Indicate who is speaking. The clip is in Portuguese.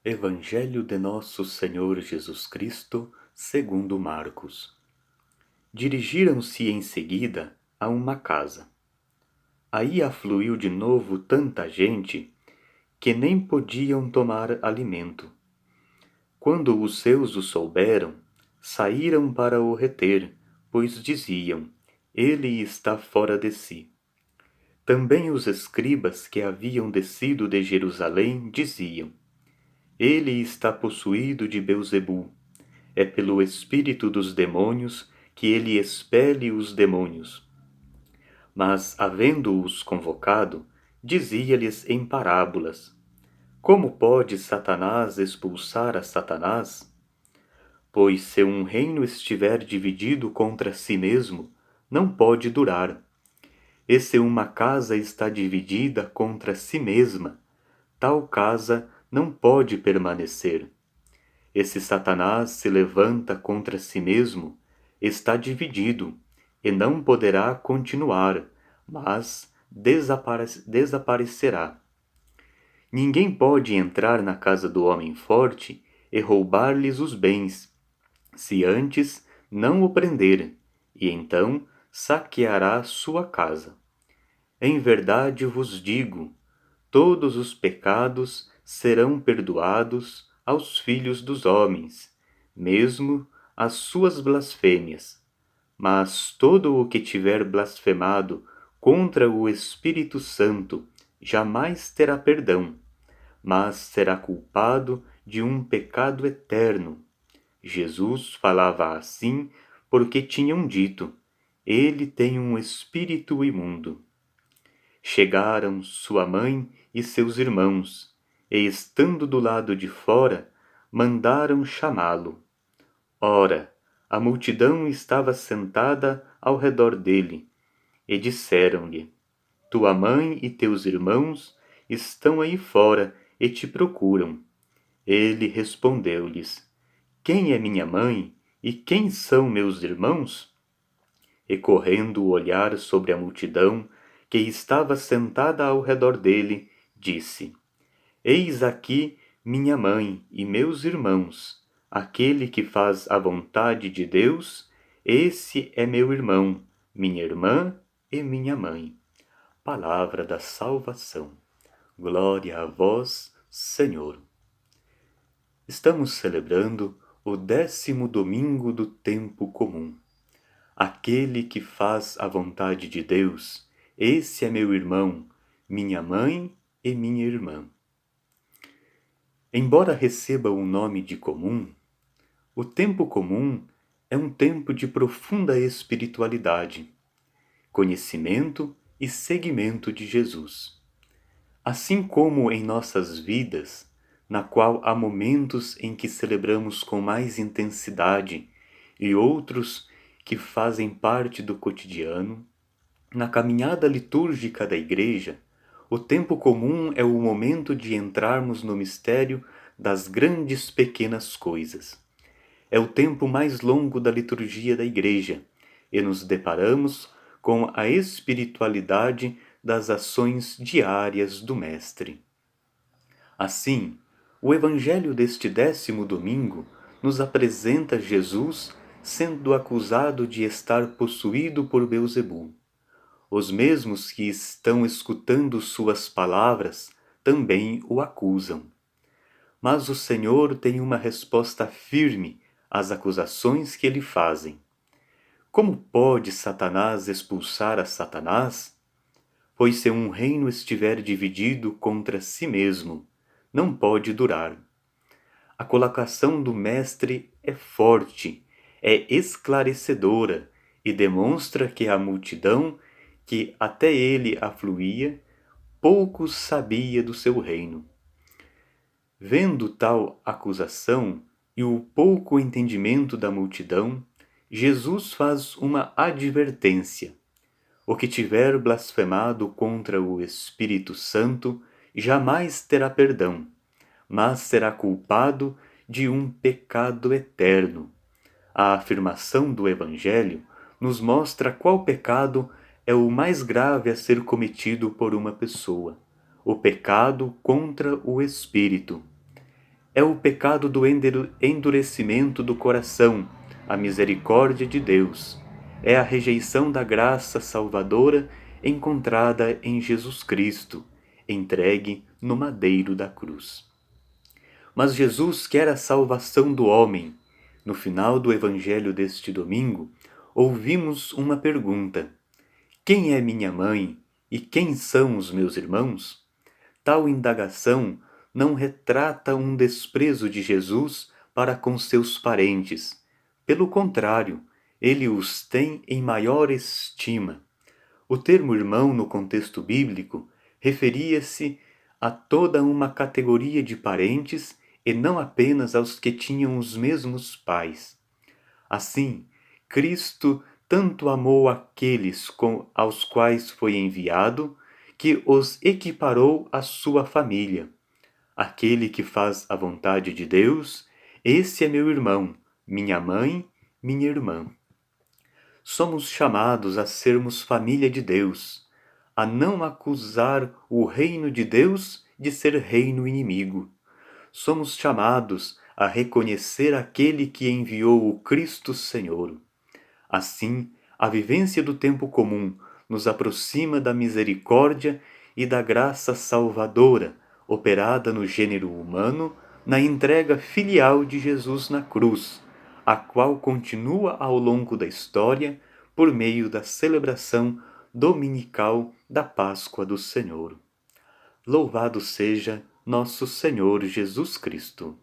Speaker 1: Evangelho de Nosso Senhor Jesus Cristo, segundo Marcos. Dirigiram-se em seguida a uma casa. Aí afluiu de novo tanta gente que nem podiam tomar alimento. Quando os seus o souberam, saíram para o reter, pois diziam: Ele está fora de si. Também os escribas que haviam descido de Jerusalém diziam: Ele está possuído de Beelzebul. É pelo espírito dos demônios que ele expele os demônios. Mas, havendo-os convocado, dizia-lhes em parábolas: Como pode Satanás expulsar a Satanás? Pois se um reino estiver dividido contra si mesmo, não pode durar. E se uma casa está dividida contra si mesma, tal casa não pode permanecer. E se Satanás se levanta contra si mesmo, está dividido, e não poderá continuar, mas desaparecerá. Ninguém pode entrar na casa do homem forte e roubar-lhes os bens, se antes não o prender, e então saqueará sua casa. Em verdade vos digo, todos os pecados serão perdoados aos filhos dos homens, mesmo as suas blasfêmias. Mas todo o que tiver blasfemado contra o Espírito Santo jamais terá perdão, mas será culpado de um pecado eterno. Jesus falava assim porque tinham dito: Ele tem um espírito imundo. Chegaram sua mãe e seus irmãos, e estando do lado de fora, mandaram chamá-lo. Ora, a multidão estava sentada ao redor dele, e disseram-lhe: Tua mãe e teus irmãos estão aí fora e te procuram. Ele respondeu-lhes: Quem é minha mãe e quem são meus irmãos? E correndo o olhar sobre a multidão, que estava sentada ao redor dele, disse: Eis aqui minha mãe e meus irmãos. Aquele que faz a vontade de Deus, esse é meu irmão, minha irmã e minha mãe. Palavra da salvação. Glória a vós, Senhor. Estamos celebrando o 10º domingo do tempo comum. Aquele que faz a vontade de Deus, esse é meu irmão, minha mãe e minha irmã. Embora receba o nome de comum, o tempo comum é um tempo de profunda espiritualidade, conhecimento e seguimento de Jesus. Assim como em nossas vidas, na qual há momentos em que celebramos com mais intensidade e outros que fazem parte do cotidiano, na caminhada litúrgica da Igreja, o tempo comum é o momento de entrarmos no mistério das grandes pequenas coisas. É o tempo mais longo da liturgia da Igreja e nos deparamos com a espiritualidade das ações diárias do Mestre. Assim, o Evangelho deste 10º domingo nos apresenta Jesus sendo acusado de estar possuído por Beelzebul. Os mesmos que estão escutando suas palavras também o acusam. Mas o Senhor tem uma resposta firme às acusações que lhe fazem. Como pode Satanás expulsar a Satanás? Pois se um reino estiver dividido contra si mesmo, não pode durar. A colocação do Mestre é forte, é esclarecedora e demonstra que a multidão que até ele afluía, pouco sabia do seu reino. Vendo tal acusação e o pouco entendimento da multidão, Jesus faz uma advertência. O que tiver blasfemado contra o Espírito Santo jamais terá perdão, mas será culpado de um pecado eterno. A afirmação do Evangelho nos mostra qual pecado é o mais grave a ser cometido por uma pessoa: o pecado contra o Espírito. é o pecado do endurecimento do coração, a misericórdia de Deus. É a rejeição da graça salvadora encontrada em Jesus Cristo, entregue no madeiro da cruz. Mas Jesus quer a salvação do homem. No final do evangelho deste domingo, ouvimos uma pergunta: quem é minha mãe e quem são os meus irmãos? Tal indagação não retrata um desprezo de Jesus para com seus parentes. Pelo contrário, ele os tem em maior estima. O termo irmão no contexto bíblico referia-se a toda uma categoria de parentes e não apenas aos que tinham os mesmos pais. Assim, Cristo tanto amou aqueles aos quais foi enviado, que os equiparou à sua família. Aquele que faz a vontade de Deus, esse é meu irmão, minha mãe, minha irmã. Somos chamados a sermos família de Deus, a não acusar o reino de Deus de ser reino inimigo. Somos chamados a reconhecer aquele que enviou o Cristo Senhor. Assim, a vivência do tempo comum nos aproxima da misericórdia e da graça salvadora operada no gênero humano na entrega filial de Jesus na cruz, a qual continua ao longo da história por meio da celebração dominical da Páscoa do Senhor. Louvado seja nosso Senhor Jesus Cristo.